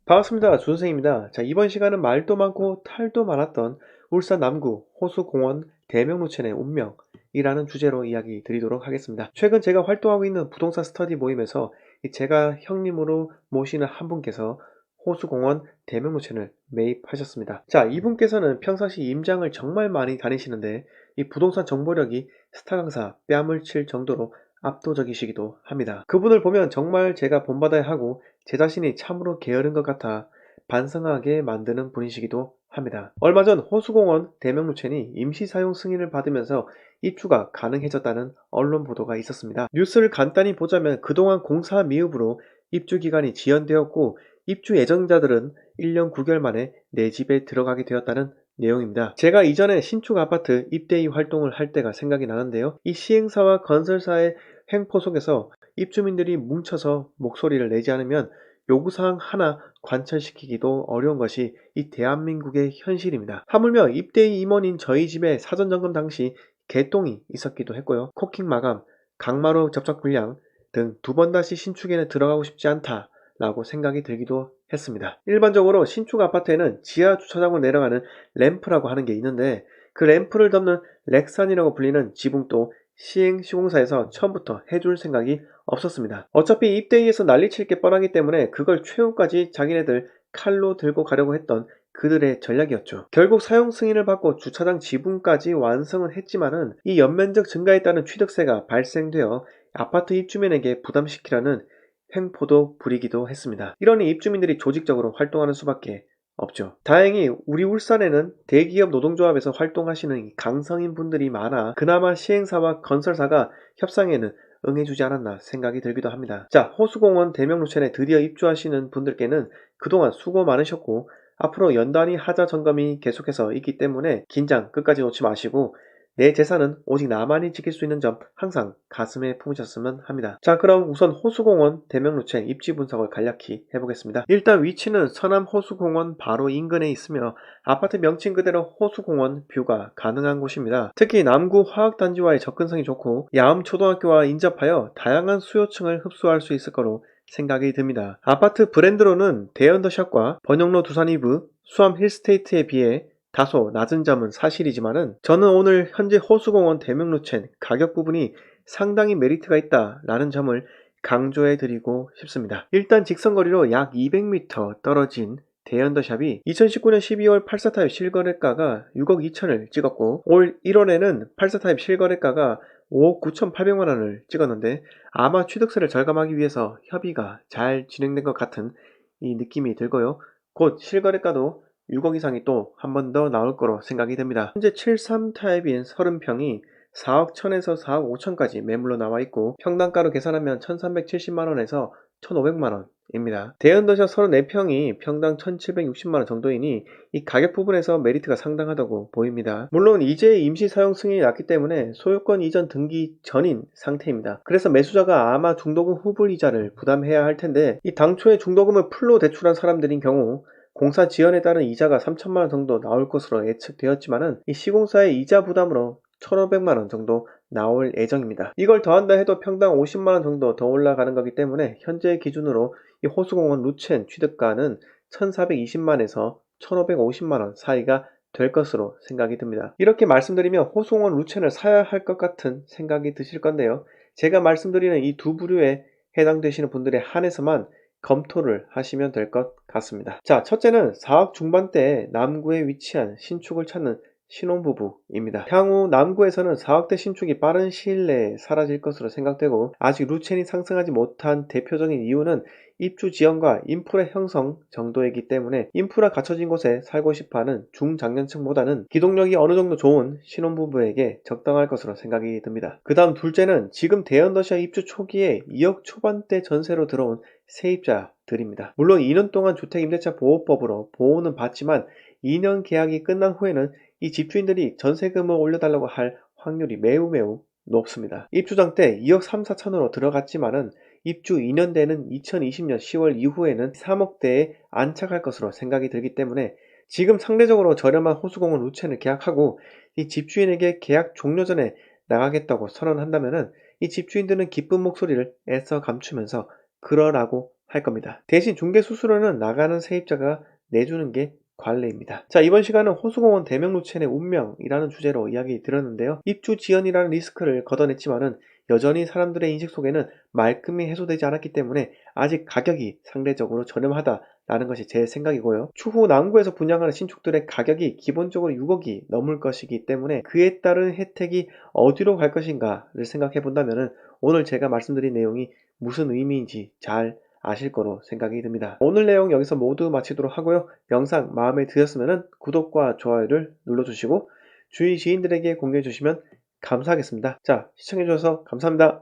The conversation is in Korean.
반갑습니다. 준생입니다. 자, 이번 시간은 말도 많고 탈도 많았던 울산 남구 호수공원 대명로천의 운명이라는 주제로 이야기 드리도록 하겠습니다. 최근 제가 활동하고 있는 부동산 스터디 모임에서 제가 형님으로 모시는 한 분께서 호수공원 대명로천을 매입하셨습니다. 자, 이분께서는 평상시 임장을 정말 많이 다니시는데 이 부동산 정보력이 스타 강사 뺨을 칠 정도로 압도적이시기도 합니다. 그분을 보면 정말 제가 본받아야 하고 제 자신이 참으로 게으른 것 같아 반성하게 만드는 분이시기도 합니다. 얼마 전 호수공원 대명루천이 임시사용 승인을 받으면서 입주가 가능해졌다는 언론 보도가 있었습니다. 뉴스를 간단히 보자면 그동안 공사 미흡으로 입주 기간이 지연되었고 입주 예정자들은 1년 9개월 만에 내 집에 들어가게 되었다는 내용입니다. 제가 이전에 신축 아파트 입대위 활동을 할 때가 생각이 나는데요. 이 시행사와 건설사의 횡포 속에서 입주민들이 뭉쳐서 목소리를 내지 않으면 요구사항 하나 관철시키기도 어려운 것이 이 대한민국의 현실입니다. 하물며 입대의 임원인 저희 집에 사전점검 당시 개똥이 있었기도 했고요. 코킹 마감, 강마루 접촉 불량 등 두 번 다시 신축에는 들어가고 싶지 않다 라고 생각이 들기도 했습니다. 일반적으로 신축 아파트에는 지하 주차장으로 내려가는 램프라고 하는 게 있는데 그 램프를 덮는 렉산이라고 불리는 지붕도 시행시공사에서 처음부터 해줄 생각이 없었습니다. 어차피 입대위에서 난리칠 게 뻔하기 때문에 그걸 최후까지 자기네들 칼로 들고 가려고 했던 그들의 전략이었죠. 결국 사용 승인을 받고 주차장 지붕까지 완성은 했지만은 이 연면적 증가에 따른 취득세가 발생되어 아파트 입주민에게 부담시키라는 횡포도 부리기도 했습니다. 이러니 입주민들이 조직적으로 활동하는 수밖에 없죠. 다행히 우리 울산에는 대기업 노동조합에서 활동하시는 강성인 분들이 많아 그나마 시행사와 건설사가 협상에는 응해주지 않았나 생각이 들기도 합니다. 자, 호수공원 대명루천에 드디어 입주하시는 분들께는 그동안 수고 많으셨고 앞으로 연단위 하자 점검이 계속해서 있기 때문에 긴장 끝까지 놓지 마시고 내 재산은 오직 나만이 지킬 수 있는 점 항상 가슴에 품으셨으면 합니다. 자, 그럼 우선 호수공원 대명루천 입지 분석을 간략히 해보겠습니다. 일단 위치는 서남 호수공원 바로 인근에 있으며 아파트 명칭 그대로 호수공원 뷰가 가능한 곳입니다. 특히 남구 화학단지와의 접근성이 좋고 야음초등학교와 인접하여 다양한 수요층을 흡수할 수 있을 거로 생각이 듭니다. 아파트 브랜드로는 대언더샵과 번영로 두산이브, 수암 힐스테이트에 비해 다소 낮은 점은 사실이지만은 저는 오늘 현재 호수공원 대명루천 가격 부분이 상당히 메리트가 있다라는 점을 강조해 드리고 싶습니다. 일단 직선거리로 약 200m 떨어진 대언더샵이 2019년 12월 84타입 실거래가가 6억 2천을 찍었고 올 1월에는 84타입 실거래가가 5억 9,800만원을 찍었는데 아마 취득세를 절감하기 위해서 협의가 잘 진행된 것 같은 이 느낌이 들고요. 곧 실거래가도 6억 이상이 또 한 번 더 나올 거로 생각이 됩니다. 현재 73 타입인 30평이 4억 1천에서 4억 5천까지 매물로 나와 있고 평당가로 계산하면 1370만원에서 1500만원입니다. 대연도샵 34평이 평당 1760만원 정도이니 이 가격 부분에서 메리트가 상당하다고 보입니다. 물론 이제 임시 사용 승인이 났기 때문에 소유권 이전 등기 전인 상태입니다. 그래서 매수자가 아마 중도금 후불 이자를 부담해야 할 텐데 이 당초에 중도금을 풀로 대출한 사람들인 경우 공사 지연에 따른 이자가 3천만원 정도 나올 것으로 예측되었지만은 이 시공사의 이자 부담으로 1,500만원 정도 나올 예정입니다. 이걸 더한다 해도 평당 50만원 정도 더 올라가는 거기 때문에 현재 기준으로 이 호수공원 루첸 취득가는 1,420만에서 1,550만원 사이가 될 것으로 생각이 듭니다. 이렇게 말씀드리면 호수공원 루첸을 사야 할 것 같은 생각이 드실 건데요. 제가 말씀드리는 이 두 부류에 해당되시는 분들에 한해서만 검토를 하시면 될 것 같습니다. 자, 첫째는 4억 중반대에 남구에 위치한 신축을 찾는 신혼부부입니다. 향후 남구에서는 4억대 신축이 빠른 시일 내에 사라질 것으로 생각되고 아직 루첸이 상승하지 못한 대표적인 이유는 입주 지연과 인프라 형성 정도이기 때문에 인프라 갖춰진 곳에 살고 싶어하는 중장년층보다는 기동력이 어느 정도 좋은 신혼부부에게 적당할 것으로 생각이 듭니다. 그 다음 둘째는 지금 대연더시아 입주 초기에 2억 초반대 전세로 들어온 세입자들입니다. 물론 2년 동안 주택임대차 보호법으로 보호는 받지만 2년 계약이 끝난 후에는 이 집주인들이 전세금을 올려달라고 할 확률이 매우 높습니다. 입주장 때 2억 3, 4천으로 들어갔지만은 입주 2년 되는 2020년 10월 이후에는 3억대에 안착할 것으로 생각이 들기 때문에 지금 상대적으로 저렴한 호수공원 루첸을 계약하고 이 집주인에게 계약 종료 전에 나가겠다고 선언한다면은 이 집주인들은 기쁜 목소리를 애써 감추면서 그러라고 할 겁니다. 대신 중개 수수료는 나가는 세입자가 내주는 게 관례입니다. 자, 이번 시간은 호수공원 대명루첸의 운명이라는 주제로 이야기 드렸는데요. 입주 지연이라는 리스크를 걷어냈지만은 여전히 사람들의 인식 속에는 말끔히 해소되지 않았기 때문에 아직 가격이 상대적으로 저렴하다라는 것이 제 생각이고요. 추후 남구에서 분양하는 신축들의 가격이 기본적으로 6억이 넘을 것이기 때문에 그에 따른 혜택이 어디로 갈 것인가를 생각해 본다면은 오늘 제가 말씀드린 내용이 무슨 의미인지 잘 아실 거로 생각이 듭니다. 오늘 내용 여기서 모두 마치도록 하고요. 영상 마음에 드셨으면 구독과 좋아요를 눌러주시고 주위 지인들에게 공유해 주시면 감사하겠습니다. 자, 시청해 주셔서 감사합니다.